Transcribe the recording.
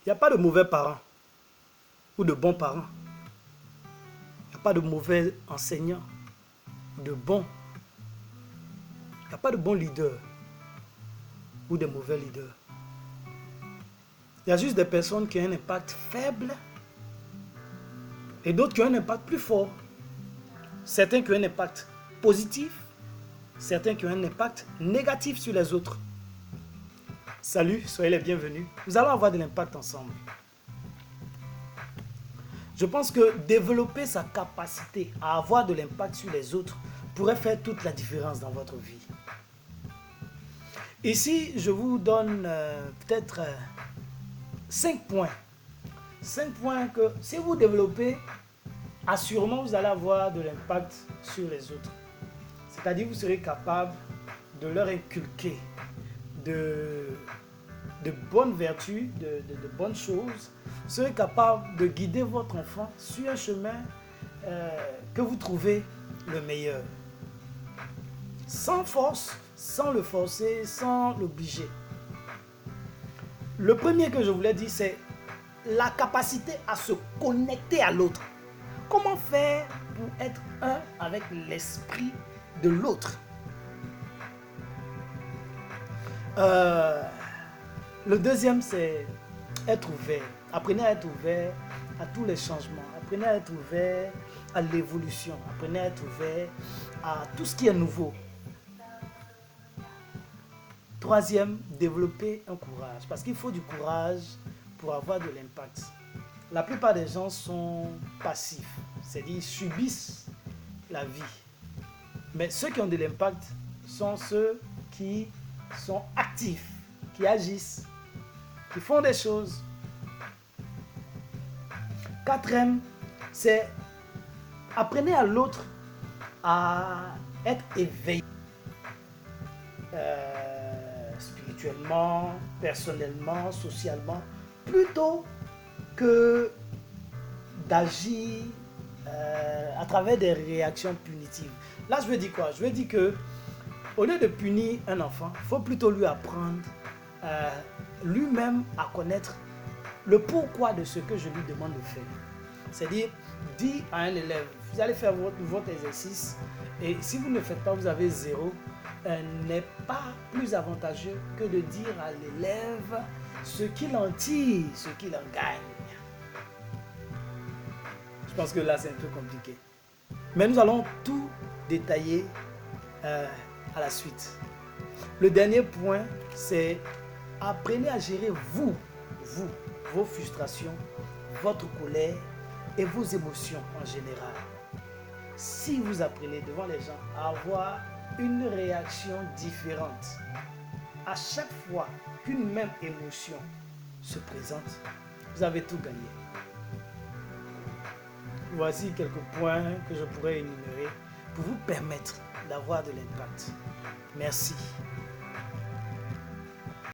Il n'y a pas de mauvais parents ou de bons parents. Il n'y a pas de mauvais enseignants ou de bons. Il n'y a pas de bons leaders ou de mauvais leaders. Il y a juste des personnes qui ont un impact faible et d'autres qui ont un impact plus fort. Certains qui ont un impact positif, certains qui ont un impact négatif sur les autres. Salut, soyez les bienvenus. Nous allons avoir de l'impact ensemble. Je pense que développer sa capacité à avoir de l'impact sur les autres pourrait faire toute la différence dans votre vie. Ici, je vous donne peut-être 5 points. 5 points que si vous développez, assurément vous allez avoir de l'impact sur les autres. C'est-à-dire vous serez capable de leur inculquer de bonnes vertus, de bonnes choses. Vous serez capable de guider votre enfant sur un chemin que vous trouvez le meilleur. Sans force, sans le forcer, sans l'obliger. Le premier que je voulais dire, c'est la capacité à se connecter à l'autre. Comment faire pour être un avec l'esprit de l'autre? Le deuxième, c'est être ouvert. Apprenez à être ouvert à tous les changements. Apprenez à être ouvert à l'évolution. Apprenez à être ouvert à tout ce qui est nouveau. Troisième, développer un courage. Parce qu'il faut du courage pour avoir de l'impact. La plupart des gens sont passifs. C'est-à-dire, ils subissent la vie. Mais ceux qui ont de l'impact sont ceux qui sont actifs, qui agissent, qui font des choses. Quatrième, c'est apprenez à l'autre à être éveillé. Spirituellement, personnellement, socialement, plutôt que d'agir à travers des réactions punitives. Là, je veux dire quoi? Je veux dire que au lieu de punir un enfant, il faut plutôt lui apprendre lui-même à connaître le pourquoi de ce que je lui demande de faire. C'est-à-dire, dire à un élève, vous allez faire votre exercice et si vous ne le faites pas, vous avez 0, n'est pas plus avantageux que de dire à l'élève ce qu'il en tire, ce qu'il en gagne. Je pense que là, c'est un peu compliqué. Mais nous allons tout détailler à la suite. Le dernier point, c'est apprenez à gérer vos frustrations, votre colère et vos émotions en général. Si vous apprenez devant les gens à avoir une réaction différente à chaque fois qu'une même émotion se présente, vous avez tout gagné. Voici quelques points que je pourrais énumérer pour vous permettre d'avoir de l'impact. Merci.